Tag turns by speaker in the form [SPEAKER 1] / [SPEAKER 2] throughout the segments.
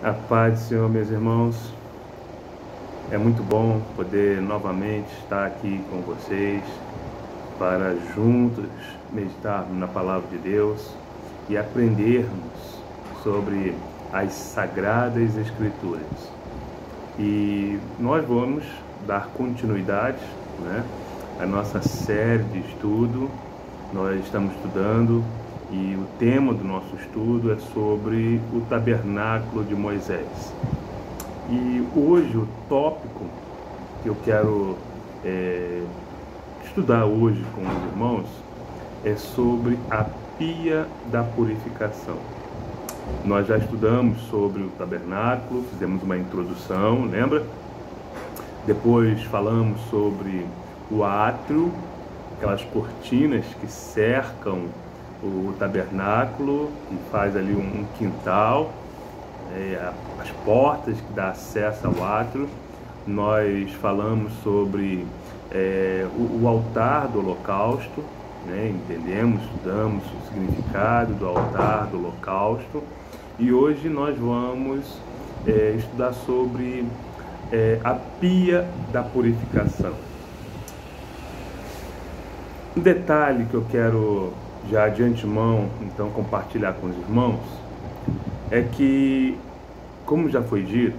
[SPEAKER 1] A paz do Senhor, meus irmãos. É muito bom poder novamente estar aqui com vocês para juntos meditarmos na palavra de Deus e aprendermos sobre as Sagradas Escrituras. E nós vamos dar continuidade, à nossa série de estudo. Nós estamos estudando e o tema do nosso estudo é sobre o tabernáculo de Moisés. E hoje o tópico que eu quero estudar hoje com os irmãos é sobre a pia da purificação. Nós já estudamos sobre o tabernáculo, fizemos uma introdução, lembra? Depois falamos sobre o átrio, aquelas cortinas que cercam o tabernáculo, que faz ali um quintal, as portas que dá acesso ao átrio. Nós falamos sobre o altar do holocausto, entendemos, estudamos o significado do altar do holocausto, e hoje nós vamos estudar sobre a pia da purificação. Um detalhe que eu quero já de antemão então compartilhar com os irmãos é que, como já foi dito,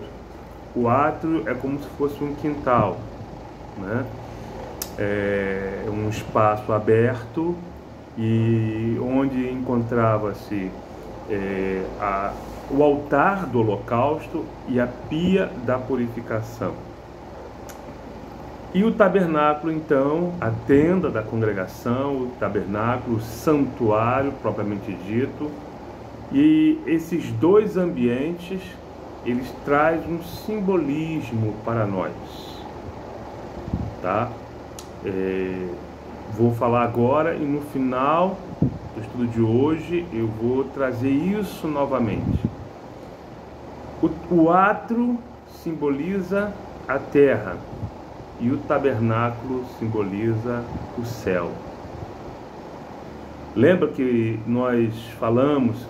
[SPEAKER 1] o átrio é como se fosse um quintal, É um espaço aberto e onde encontrava-se o altar do holocausto e a pia da purificação. E o tabernáculo, então, a tenda da congregação, o tabernáculo, o santuário propriamente dito. E esses dois ambientes, eles trazem um simbolismo para nós, tá? Vou falar agora e no final do estudo de hoje eu vou trazer isso novamente. O átrio simboliza a terra e o tabernáculo simboliza o céu. Lembra que nós falamos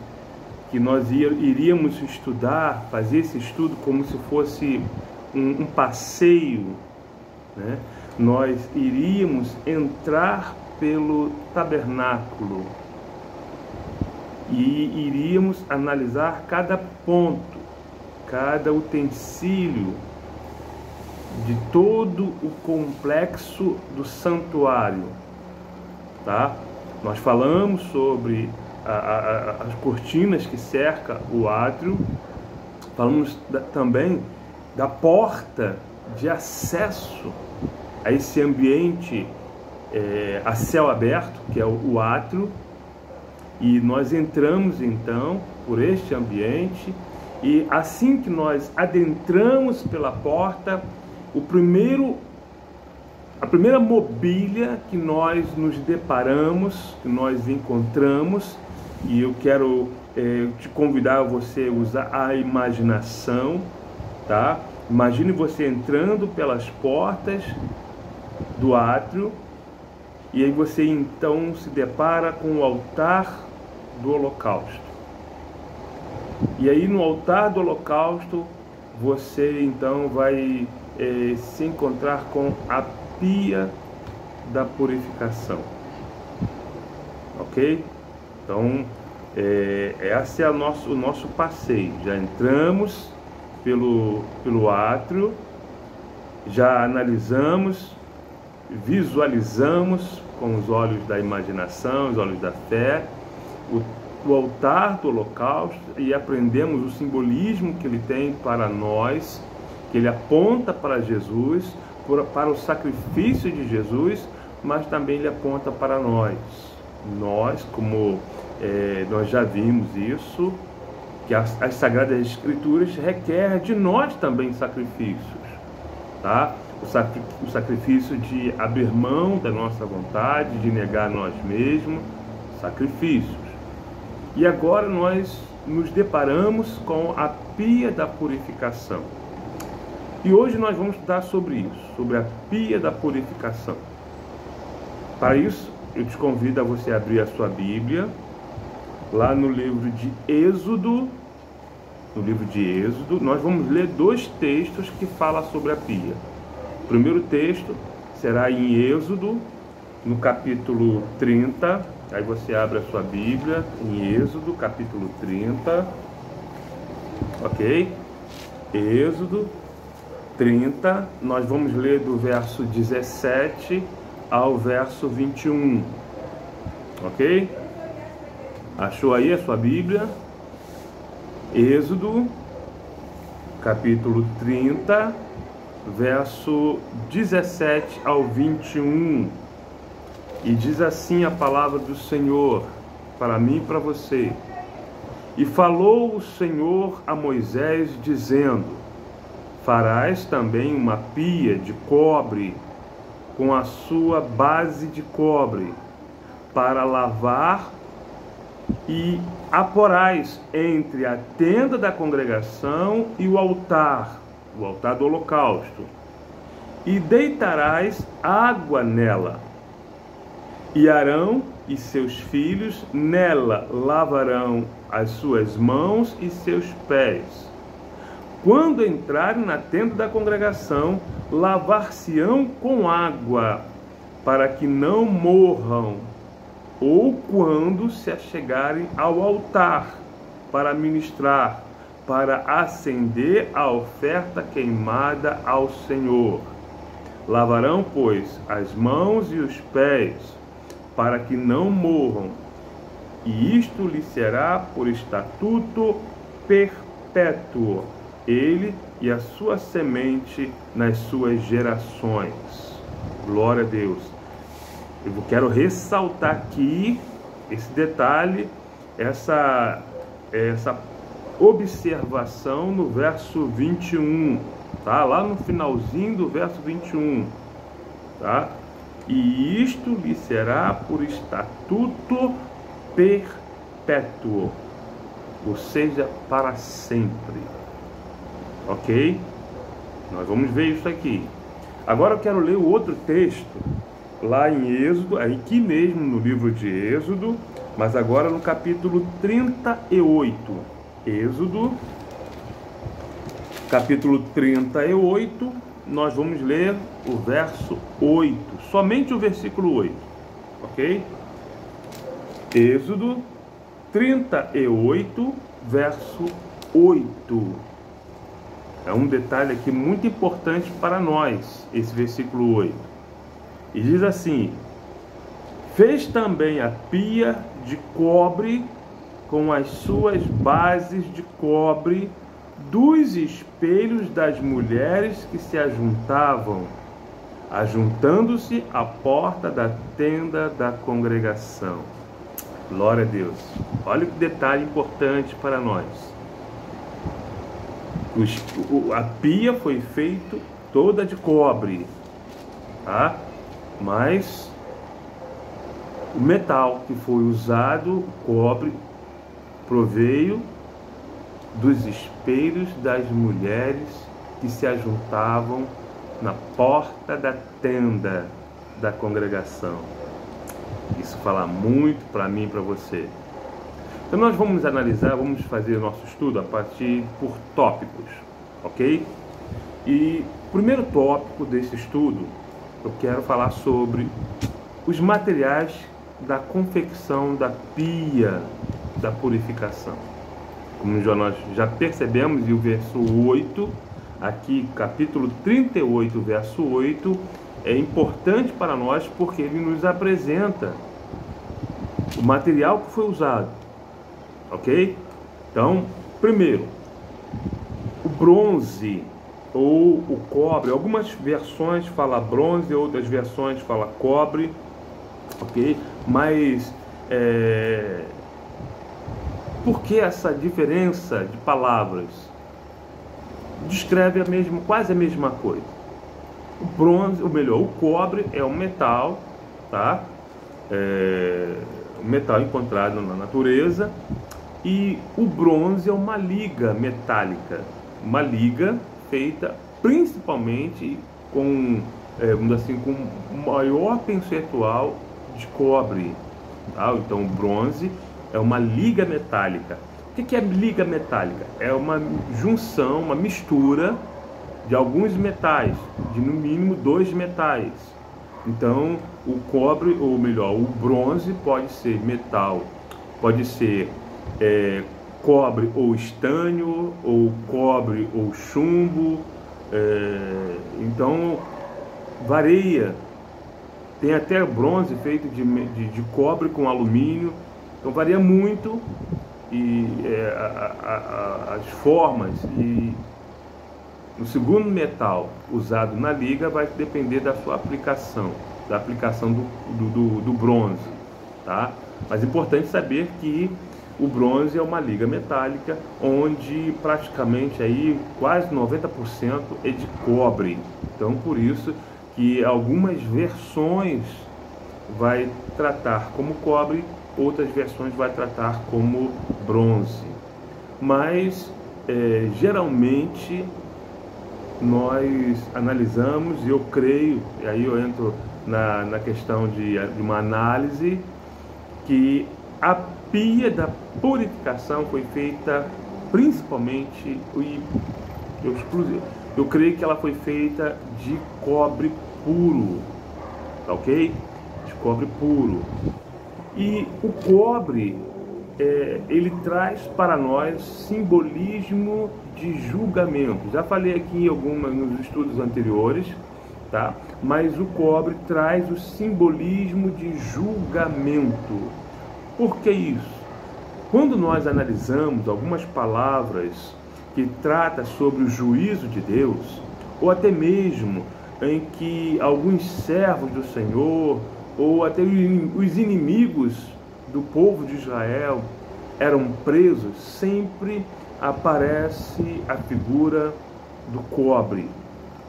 [SPEAKER 1] que nós iríamos estudar, fazer esse estudo como se fosse um passeio, Nós iríamos entrar pelo tabernáculo e iríamos analisar cada ponto, cada utensílio de todo o complexo do santuário, tá? Nós falamos sobre as cortinas que cercam o átrio, falamos também da porta de acesso a esse ambiente a céu aberto, que é o átrio, e nós entramos então por este ambiente, e assim que nós adentramos pela porta, a primeira mobília que nós nos deparamos, que nós encontramos, e eu quero te convidar a você usar a imaginação, tá? Imagine você entrando pelas portas do átrio, e aí você então se depara com o altar do holocausto. E aí no altar do holocausto você então vai se encontrar com a pia da purificação, ok? Então esse é o nosso passeio. Já entramos pelo átrio, já analisamos, visualizamos com os olhos da imaginação, os olhos da fé, o altar do holocausto, e aprendemos o simbolismo que ele tem para nós, que ele aponta para Jesus, para o sacrifício de Jesus, mas também ele aponta para nós. Nós, como nós já vimos isso, que as Sagradas Escrituras requerem de nós também sacrifícios, tá? O sacrifício de abrir mão da nossa vontade, de negar nós mesmos, sacrifícios. E agora nós nos deparamos com a pia da purificação. E hoje nós vamos estudar sobre isso, sobre a pia da purificação. Para isso, eu te convido a você abrir a sua Bíblia, lá no livro de Êxodo, no livro de Êxodo, nós vamos ler 2 textos que falam sobre a pia. O primeiro texto será em Êxodo, no capítulo 30, aí você abre a sua Bíblia, em Êxodo, capítulo 30, ok? Êxodo 30, nós vamos ler do verso 17 ao verso 21, ok? Achou aí a sua Bíblia? Êxodo, capítulo 30, verso 17 ao 21. E diz assim a palavra do Senhor, para mim e para você. E falou o Senhor a Moisés, dizendo: farás também uma pia de cobre, com a sua base de cobre, para lavar, e a porás entre a tenda da congregação e o altar do holocausto, e deitarás água nela. E Arão e seus filhos nela lavarão as suas mãos e seus pés. Quando entrarem na tenda da congregação, lavar-se-ão com água, para que não morram, ou quando se achegarem ao altar para ministrar, para acender a oferta queimada ao Senhor. Lavarão, pois, as mãos e os pés, para que não morram, e isto lhe será por estatuto perpétuo, ele e a sua semente nas suas gerações. Glória a Deus. Eu quero ressaltar aqui esse detalhe, essa observação no verso 21, tá? Lá no finalzinho do verso 21, tá? E isto lhe será por estatuto perpétuo, ou seja, para sempre. Ok? Nós vamos ver isso aqui. Agora eu quero ler o outro texto, lá em Êxodo, aqui mesmo no livro de Êxodo, mas agora no capítulo 38. Êxodo, capítulo 38, nós vamos ler o verso 8, somente o versículo 8, ok? Êxodo 38, verso 8. É um detalhe aqui muito importante para nós, esse versículo 8. E diz assim: fez também a pia de cobre com as suas bases de cobre dos espelhos das mulheres que se ajuntavam, ajuntando-se à porta da tenda da congregação. Glória a Deus. Olha que detalhe importante para nós. A pia foi feita toda de cobre, tá? Mas o metal que foi usado, o cobre, proveio dos espelhos das mulheres que se ajuntavam na porta da tenda da congregação. Isso fala muito para mim e para você. Então nós vamos analisar, vamos fazer nosso estudo a partir por tópicos, ok? E o primeiro tópico desse estudo, eu quero falar sobre os materiais da confecção da pia da purificação. Como nós já percebemos, e o verso 8, aqui capítulo 38, verso 8, é importante para nós porque ele nos apresenta o material que foi usado, ok? Então, primeiro, o bronze ou o cobre. Algumas versões falam bronze, outras versões falam cobre, ok? Mas por que essa diferença de palavras? Descreve quase a mesma coisa. O bronze, ou melhor, o cobre é um metal, tá? Um metal encontrado na natureza, e o bronze é uma liga metálica, uma liga feita principalmente com, vamos assim, com maior percentual de cobre, tá? Então o bronze é uma liga metálica. O que é liga metálica? É uma junção, uma mistura de alguns metais, de no mínimo 2 metais. Então, o cobre, ou melhor, o bronze pode ser metal, pode ser cobre ou estânio, ou cobre ou chumbo, então varia. Tem até bronze feito de cobre com alumínio, então varia muito e as formas. E o segundo metal usado na liga vai depender da sua aplicação, da aplicação do bronze, tá? Mas é importante saber que o bronze é uma liga metálica, onde praticamente aí quase 90% é de cobre. Então, por isso que algumas versões vai tratar como cobre, outras versões vai tratar como bronze. Mas geralmente nós analisamos, e eu creio, e aí eu entro na questão de uma análise, que a pia da purificação foi feita principalmente, eu creio que ela foi feita de cobre puro, tá ok? De cobre puro. E o cobre, ele traz para nós simbolismo de julgamento. Já falei aqui nos estudos anteriores, tá? Mas o cobre traz o simbolismo de julgamento. Por que isso? Quando nós analisamos algumas palavras que tratam sobre o juízo de Deus, ou até mesmo em que alguns servos do Senhor, ou até os inimigos do povo de Israel eram presos, sempre aparece a figura do cobre,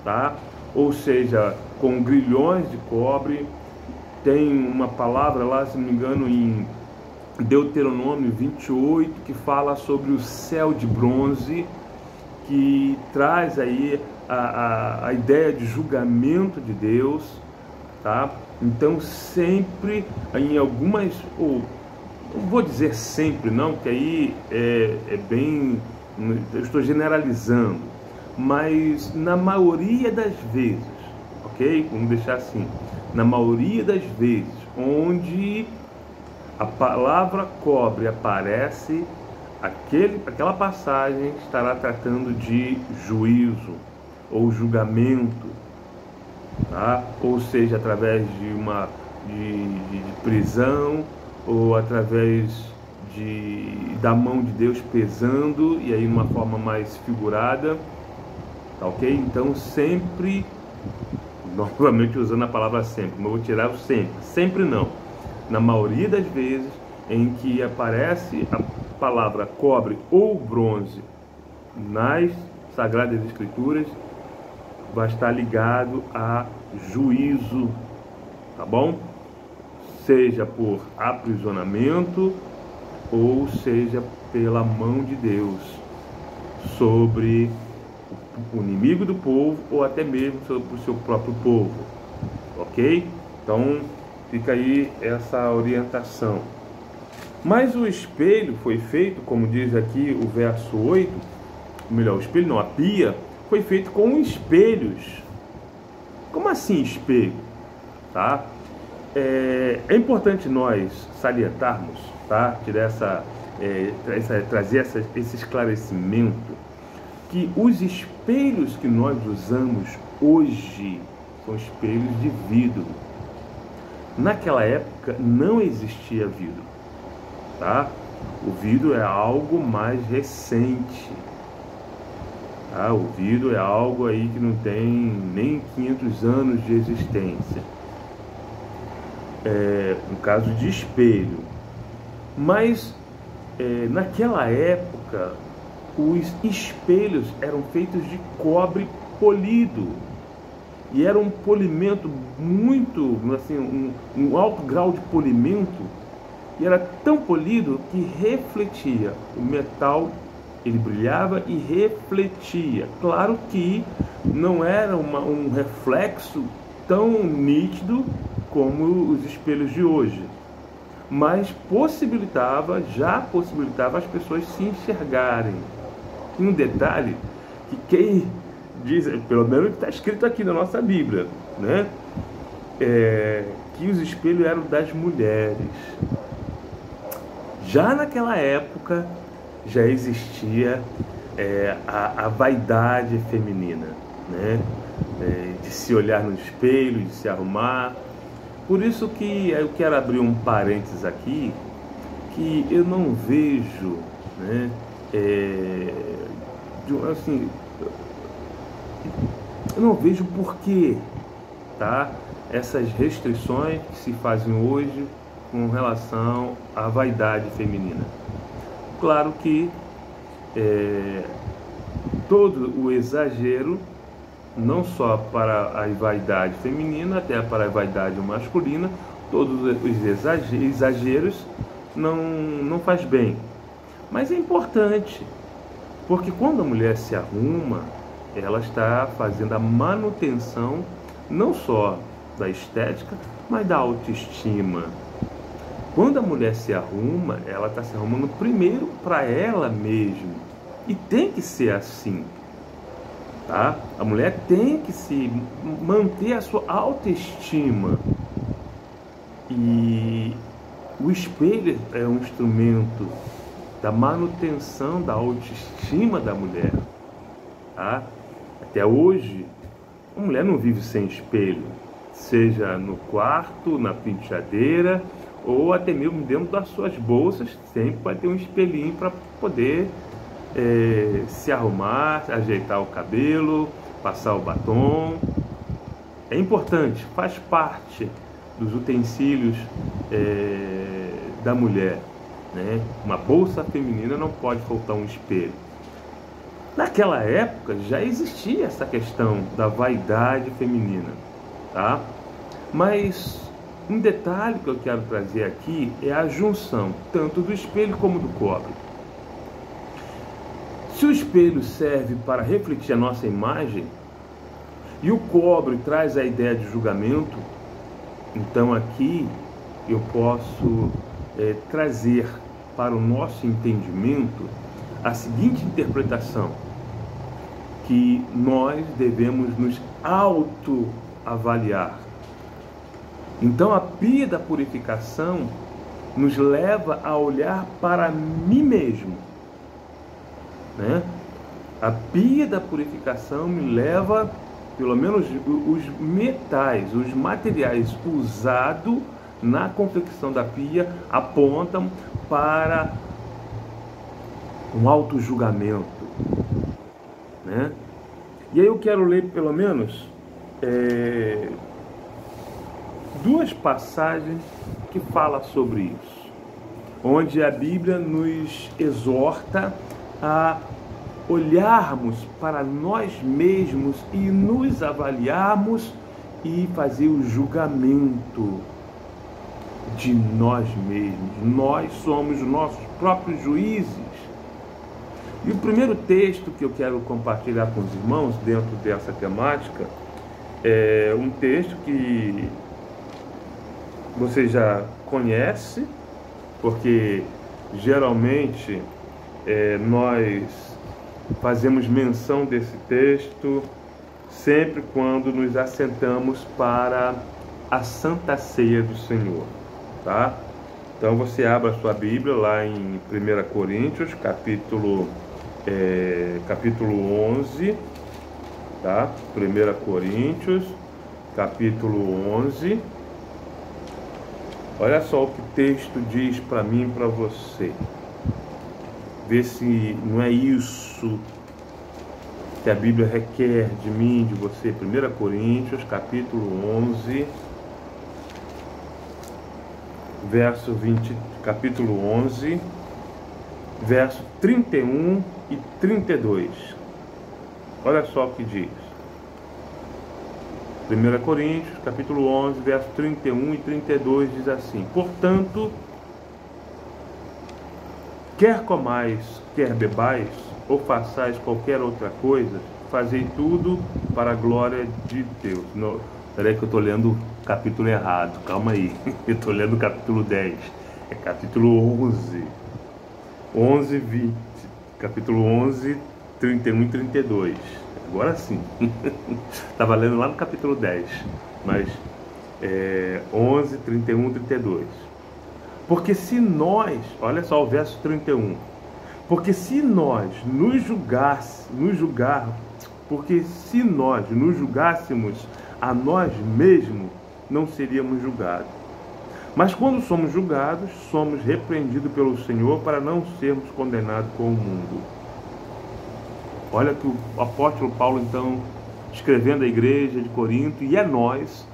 [SPEAKER 1] tá? Ou seja, com grilhões de cobre. Tem uma palavra lá, se não me engano, em Deuteronômio 28, que fala sobre o céu de bronze, que traz aí a ideia de julgamento de Deus, tá? Então sempre em algumas, ou não vou dizer sempre não, porque aí bem, eu estou generalizando, mas na maioria das vezes, ok? Vamos deixar assim, na maioria das vezes onde a palavra cobre aparece, aquela passagem estará tratando de juízo ou julgamento, tá? Ou seja, através de prisão, ou através da mão de Deus pesando, e aí uma forma mais figurada, tá ok? Então sempre, novamente usando a palavra sempre, mas eu vou tirar o sempre não. Na maioria das vezes em que aparece a palavra cobre ou bronze nas Sagradas Escrituras, vai estar ligado a juízo, tá bom? Seja por aprisionamento ou seja pela mão de Deus sobre o inimigo do povo, ou até mesmo sobre o seu próprio povo, ok? Então fica aí essa orientação. Mas o espelho foi feito, como diz aqui o verso 8, melhor, o espelho não, a pia foi feito com espelhos. Como assim espelho? Tá? É importante nós salientarmos, tá? Trazer esse esclarecimento, que os espelhos que nós usamos hoje são espelhos de vidro. Naquela época não existia vidro, tá? O vidro é algo mais recente, tá? O vidro é algo aí que não tem nem 500 anos de existência, no caso de espelho. Mas naquela época os espelhos eram feitos de cobre polido, e era um polimento muito, assim, um alto grau de polimento, e era tão polido que refletia. O metal, ele brilhava e refletia. Claro que não era um reflexo tão nítido como os espelhos de hoje, mas já possibilitava as pessoas se enxergarem. E um detalhe, que quem diz, pelo menos está escrito aqui na nossa Bíblia, né? Que os espelhos eram das mulheres. Já naquela época, já existia a vaidade feminina, né? De se olhar no espelho, de se arrumar. Por isso que eu quero abrir um parênteses aqui, que eu não vejo, né, assim, eu não vejo porquê, tá? Essas restrições que se fazem hoje com relação à vaidade feminina. Claro que todo o exagero, não só para a vaidade feminina, até para a vaidade masculina, todos os exageros não faz bem. Mas é importante, porque quando a mulher se arruma, ela está fazendo a manutenção não só da estética, mas da autoestima. Quando a mulher se arruma, ela está se arrumando primeiro para ela mesma. E tem que ser assim, tá? A mulher tem que se manter a sua autoestima. E o espelho é um instrumento da manutenção da autoestima da mulher, tá? Até hoje, a mulher não vive sem espelho, seja no quarto, na penteadeira, ou até mesmo dentro das suas bolsas, sempre vai ter um espelhinho para poder se arrumar, ajeitar o cabelo, passar o batom. É importante, faz parte dos utensílios da mulher, né? Uma bolsa feminina não pode faltar um espelho. Naquela época já existia essa questão da vaidade feminina, tá? Mas um detalhe que eu quero trazer aqui é a junção tanto do espelho como do cobre. Se o espelho serve para refletir a nossa imagem e o cobre traz a ideia de julgamento, então aqui eu posso trazer para o nosso entendimento a seguinte interpretação, que nós devemos nos autoavaliar. Então a pia da purificação nos leva a olhar para mim mesmo, né? A pia da purificação me leva, pelo menos os metais, os materiais usados na confecção da pia apontam para um autojulgamento, né? E aí eu quero ler pelo menos duas passagens que falam sobre isso, onde a Bíblia nos exorta a olharmos para nós mesmos e nos avaliarmos e fazer o julgamento de nós mesmos. Nós somos nossos próprios juízes. E o primeiro texto que eu quero compartilhar com os irmãos dentro dessa temática é um texto que você já conhece, porque geralmente nós fazemos menção desse texto sempre quando nos assentamos para a Santa Ceia do Senhor, tá? Então você abre a sua Bíblia lá em 1 Coríntios, capítulo 11, tá? 1 Coríntios, capítulo 11. Olha só o que o texto diz para mim e para você. Vê se não é isso que a Bíblia requer de mim, de você. 1 Coríntios, capítulo 11, verso 20, capítulo 11, verso 31 e 32. Olha só o que diz. 1 Coríntios, capítulo 11, verso 31 e 32 diz assim: portanto, quer comais, quer bebais, ou façais qualquer outra coisa, fazei tudo para a glória de Deus. Peraí que eu estou lendo o capítulo errado, calma aí, eu estou lendo o capítulo 10. É capítulo 11, 11, 20, capítulo 11, 31 e 32. Agora sim. Estava lendo lá no capítulo 10, mas 11, 31 e 32. Porque se nós, olha só o verso 31, porque se nós nos julgássemos a nós mesmos, não seríamos julgados. Mas quando somos julgados, somos repreendidos pelo Senhor para não sermos condenados com o mundo. Olha que o apóstolo Paulo, então, escrevendo à igreja de Corinto, e é nós.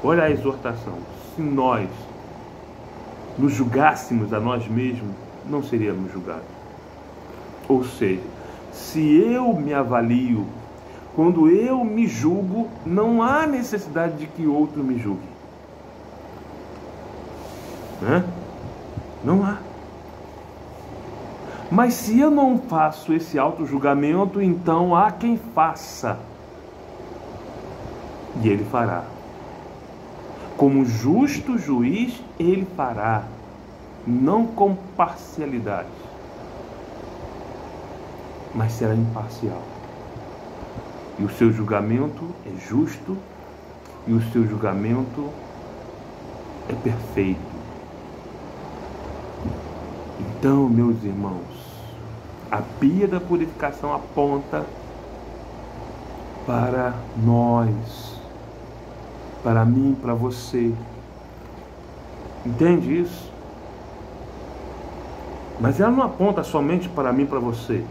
[SPEAKER 1] Olha a exortação. Se nós nos julgássemos a nós mesmos, não seríamos julgados. Ou seja, se eu me avalio, quando eu me julgo, não há necessidade de que outro me julgue. Não há. Mas se eu não faço esse auto-julgamento, então há quem faça. E ele fará. Como justo juiz, ele fará. Não com parcialidade, mas será imparcial. E o seu julgamento é justo, e o seu julgamento é perfeito. Então, meus irmãos, a pia da purificação aponta para nós, para mim, para você. Entende isso? Mas ela não aponta somente para mim e para você.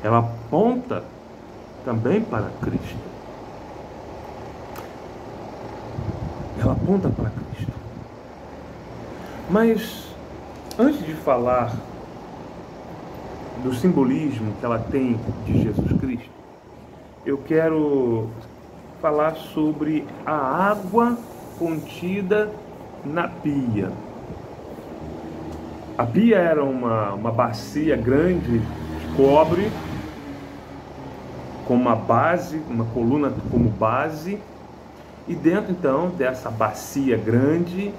[SPEAKER 1] Ela aponta também para Cristo. Ela aponta para Cristo. Mas, antes de falar do simbolismo que ela tem de Jesus Cristo, eu quero falar sobre a água contida na pia. A pia era uma bacia grande de cobre, com uma base, uma coluna como base, e dentro então dessa bacia grande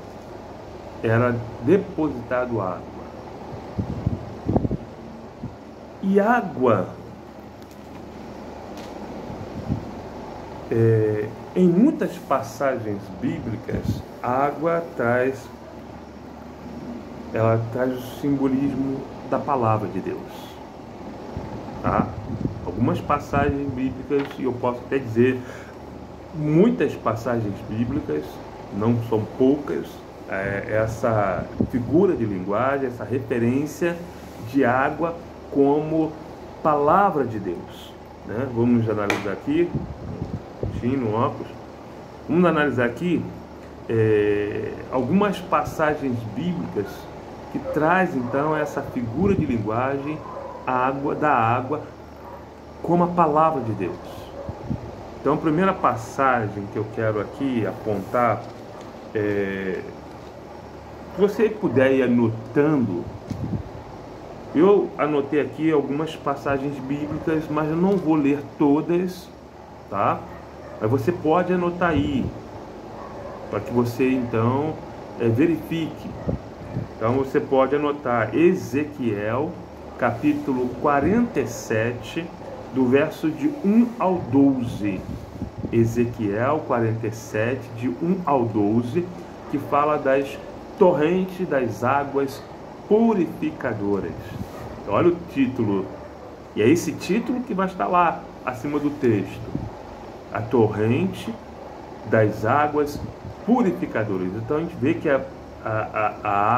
[SPEAKER 1] era depositado água. E água, em muitas passagens bíblicas, a água traz o simbolismo da palavra de Deus. Tá? Algumas passagens bíblicas, e eu posso até dizer muitas passagens bíblicas, não são poucas, essa figura de linguagem, essa referência de água como palavra de Deus. Né? Vamos analisar aqui, no óculos, vamos analisar aqui algumas passagens bíblicas que traz então essa figura de linguagem da água como a palavra de Deus. Então a primeira passagem que eu quero aqui apontar, se você puder ir anotando, eu anotei aqui algumas passagens bíblicas, mas eu não vou ler todas, tá? Mas você pode anotar aí, para que você então verifique. Então você pode anotar Ezequiel, capítulo 47, do verso de 1 ao 12. Ezequiel 47, de 1 ao 12, que fala das torrentes das águas purificadoras. Então, olha o título, e é esse título que vai estar lá acima do texto: a torrente das águas purificadoras. Então a gente vê que a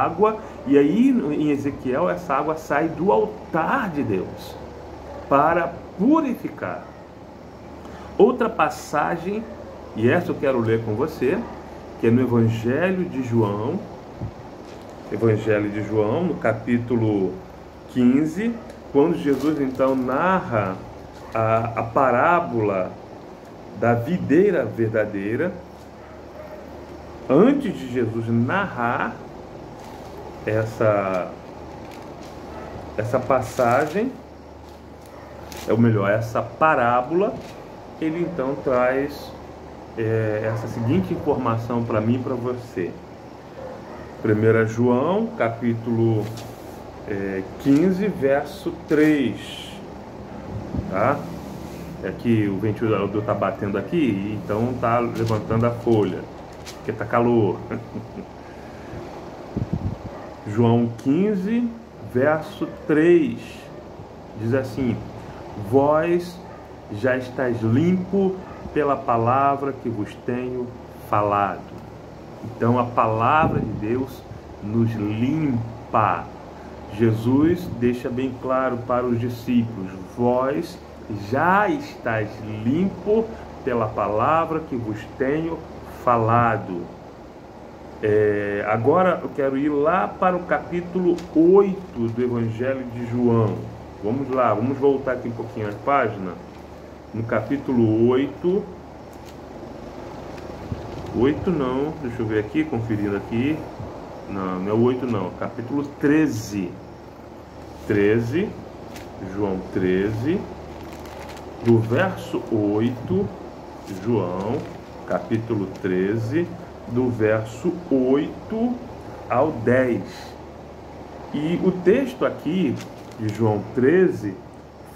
[SPEAKER 1] água, e aí em Ezequiel essa água sai do altar de Deus para purificar. Outra passagem, e essa eu quero ler com você, que é no Evangelho de João, no capítulo 15, quando Jesus então narra a parábola da videira verdadeira. Antes de Jesus narrar essa passagem, essa parábola, ele então traz essa seguinte informação para mim e para você. 1 João, capítulo 15, verso 3. Tá? Aqui o ventilador está batendo aqui, então está levantando a folha, porque está calor. João 15, verso 3, diz assim: vós já estáis limpo pela palavra que vos tenho falado. Então a palavra de Deus nos limpa. Jesus deixa bem claro para os discípulos: vós já estáis limpo pela palavra que vos tenho falado. Agora eu quero ir lá para o capítulo 8 do Evangelho de João. Vamos lá, vamos voltar aqui um pouquinho a página. No capítulo 8 não, deixa eu ver aqui, conferindo aqui. Não é o 8 não, capítulo 13. João 13, do verso 8, João, capítulo 13, do verso 8 ao 10. E o texto aqui de João 13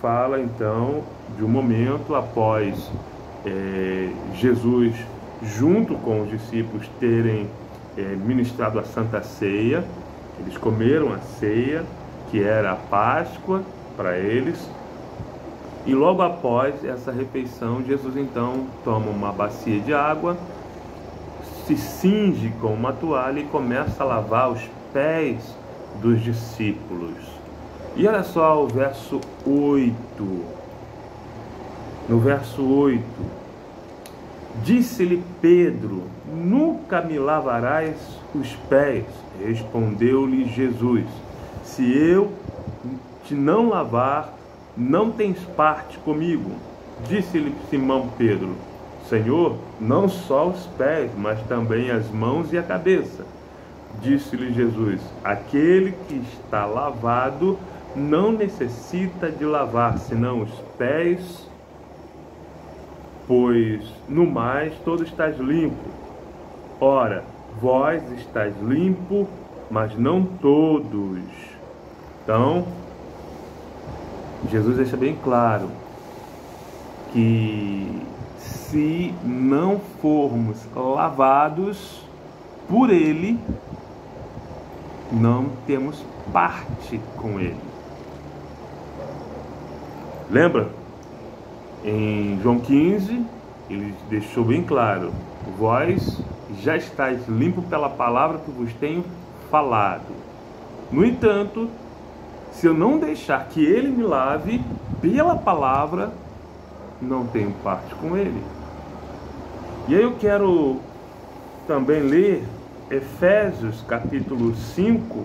[SPEAKER 1] fala então de um momento após Jesus, junto com os discípulos, terem ministrado a Santa Ceia. Eles comeram a ceia, que era a Páscoa para eles. E logo após essa refeição, Jesus então toma uma bacia de água, se cinge com uma toalha e começa a lavar os pés dos discípulos. E olha só o verso 8. No verso 8, disse-lhe Pedro: nunca me lavarás os pés. Respondeu-lhe Jesus: se eu te não lavar, não tens parte comigo. Disse-lhe Simão Pedro: Senhor, não só os pés, mas também as mãos e a cabeça. Disse-lhe Jesus: aquele que está lavado não necessita de lavar, senão os pés, pois no mais todo estás limpo. Ora, vós estáis limpo, mas não todos. Então, Jesus deixa bem claro que se não formos lavados por Ele, não temos parte com Ele. Lembra? Em João 15, ele deixou bem claro: vós já estáis limpo pela palavra que vos tenho falado. No entanto, se eu não deixar que Ele me lave pela palavra, não tenho parte com Ele. E aí eu quero também ler Efésios capítulo 5,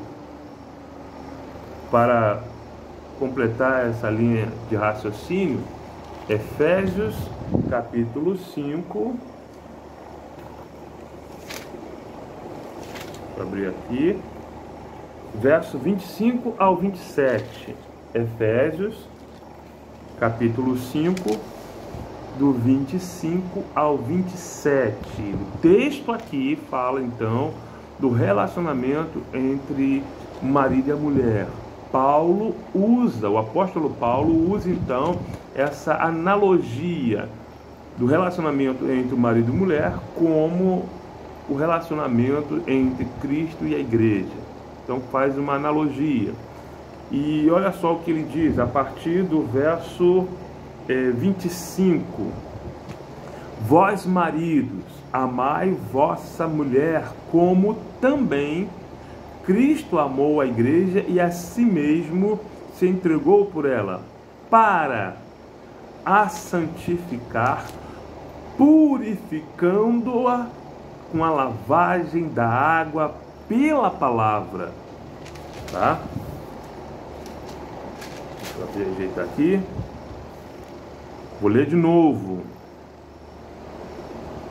[SPEAKER 1] para completar essa linha de raciocínio. Efésios capítulo 5, vou abrir aqui, verso 25 ao 27. Efésios capítulo 5, do 25 ao 27. O texto aqui fala então do relacionamento entre o marido e a mulher. O apóstolo Paulo usa então essa analogia do relacionamento entre o marido e a mulher como o relacionamento entre Cristo e a igreja. Então faz uma analogia. E olha só o que ele diz a partir do verso 25. Vós maridos, amai vossa mulher, como também Cristo amou a igreja e a si mesmo se entregou por ela, para a santificar, purificando-a com a lavagem da água pela palavra. Tá? Deixa eu ajeitar aqui. Vou ler de novo.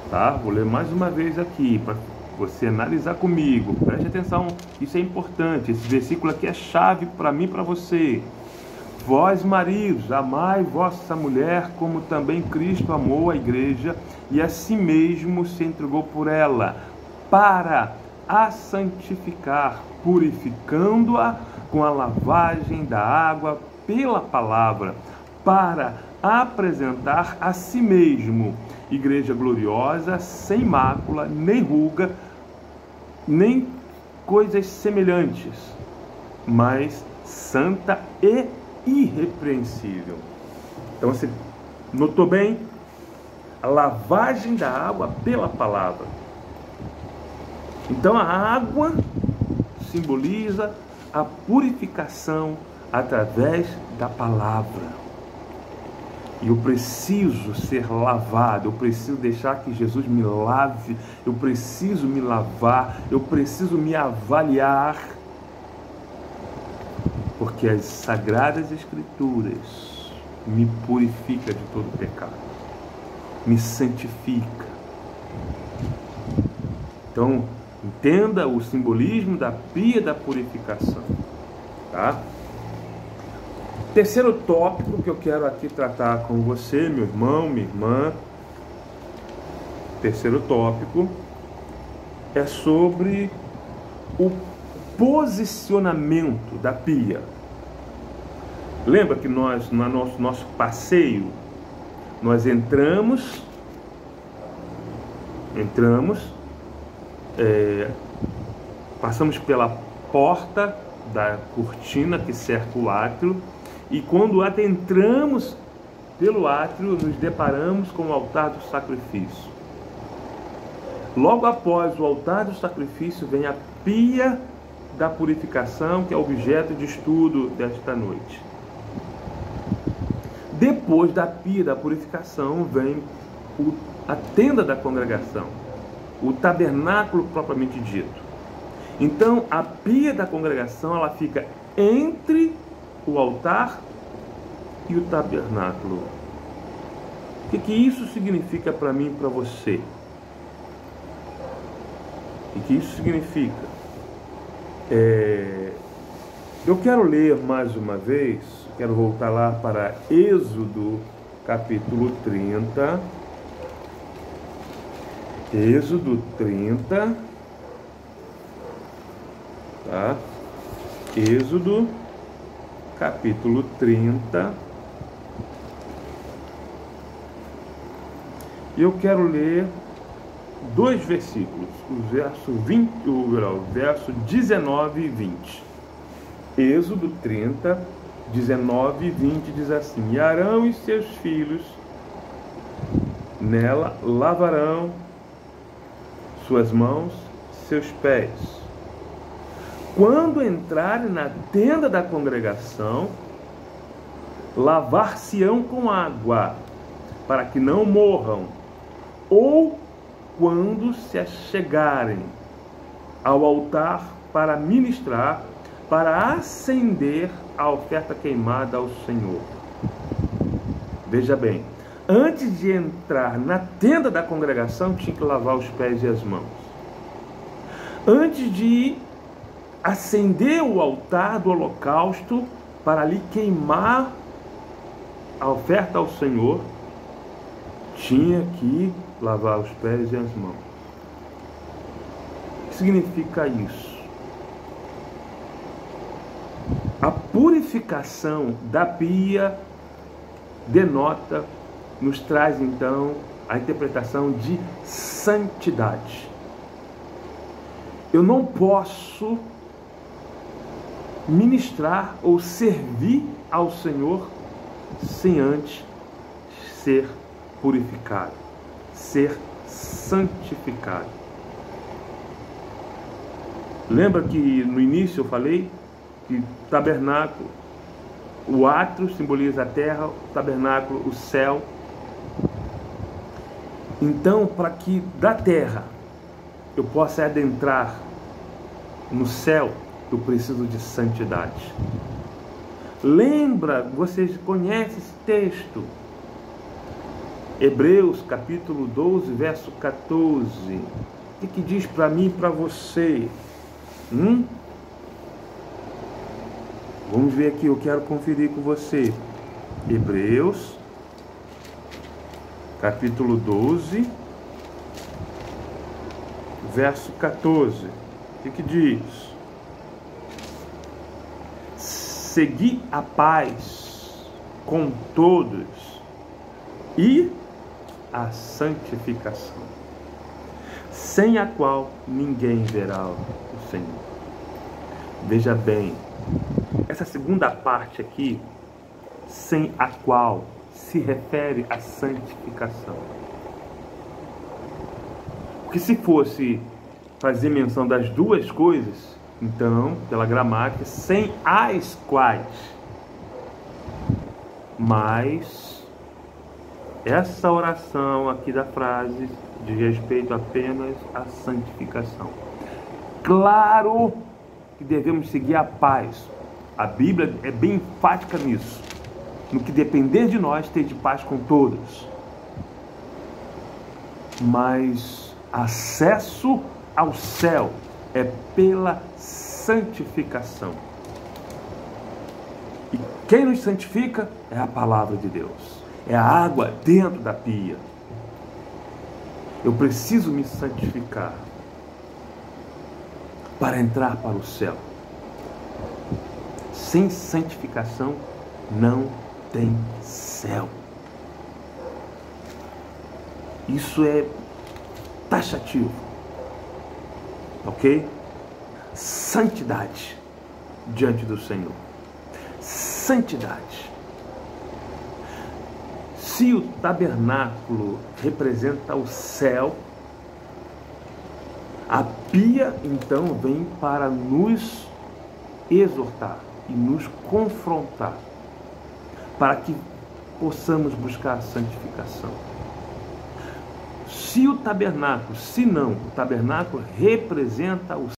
[SPEAKER 1] Tá? Vou ler mais uma vez aqui para você analisar comigo. Preste atenção, isso é importante. Esse versículo aqui é chave para mim e para você. vós maridos, amai vossa mulher, como também Cristo amou a igreja e a si mesmo se entregou por ela, para a santificar, purificando-a com a lavagem da água pela palavra, para apresentar a si mesmo igreja gloriosa, sem mácula, nem ruga, nem coisas semelhantes, mas santa e irrepreensível. Então você notou bem? A lavagem da água pela palavra. Então a água simboliza a purificação através da palavra. E eu preciso ser lavado, eu preciso deixar que Jesus me lave, eu preciso me lavar, eu preciso me avaliar, porque as Sagradas Escrituras me purificam de todo pecado, me santifica. Então, entenda o simbolismo da pia da purificação, tá? Terceiro tópico que eu quero aqui tratar com você, meu irmão, minha irmã. Terceiro tópico é sobre o posicionamento da pia. Lembra que nós, no nosso passeio, nós entramos, passamos pela porta da cortina que cerca o átrio, e quando adentramos pelo átrio, nos deparamos com o altar do sacrifício. Logo após o altar do sacrifício vem a pia da purificação, que é objeto de estudo desta noite. Depois da pia da purificação vem a tenda da congregação, o tabernáculo propriamente dito. Então a pia da congregação, ela fica entre o altar e o tabernáculo. O que isso significa para mim e para você? O que isso significa? Eu quero ler mais uma vez, quero voltar lá para Êxodo capítulo 30. Êxodo 30, tá? Êxodo capítulo 30. E eu quero ler dois versículos, o verso 19 e 20. Êxodo 30, 19 e 20 diz assim: E Arão e seus filhos nela lavarão suas mãos, seus pés. Quando entrarem na tenda da congregação, lavar-se-ão com água, para que não morram, ou quando se achegarem ao altar para ministrar, para acender a oferta queimada ao Senhor. Veja bem, antes de entrar na tenda da congregação, tinha que lavar os pés e as mãos. Antes de acender o altar do holocausto, para ali queimar a oferta ao Senhor, tinha que lavar os pés e as mãos. O que significa isso? A purificação da pia denota, nos traz então a interpretação de santidade. Eu não posso ministrar ou servir ao Senhor sem antes ser purificado, ser santificado. Lembra que no início eu falei que tabernáculo, o átrio simboliza a terra, o tabernáculo, o céu. Então, para que da terra eu possa adentrar no céu, eu preciso de santidade. Lembra, vocês conhecem esse texto? Hebreus capítulo 12, verso 14. O que diz para mim e para você? Vamos ver aqui, eu quero conferir com você. Hebreus, capítulo 12, verso 14. O que diz? Segui a paz com todos e a santificação, sem a qual ninguém verá o Senhor. Veja bem, essa segunda parte aqui, sem a qual, se refere à santificação. Porque se fosse fazer menção das duas coisas, então, pela gramática, sem as quais. Mas essa oração aqui da frase diz respeito apenas à santificação. Claro que devemos seguir a paz. A Bíblia é bem enfática nisso. No que depender de nós, ter de paz com todos. Mas acesso ao céu é pela santificação. E quem nos santifica é a palavra de Deus. É a água dentro da pia. Eu preciso me santificar para entrar para o céu. Sem santificação não tem céu. Isso é taxativo. Ok? Santidade diante do Senhor. Santidade. Se o tabernáculo representa o céu, a pia então vem para nos exortar e nos confrontar, para que possamos buscar a santificação. Se o tabernáculo representa o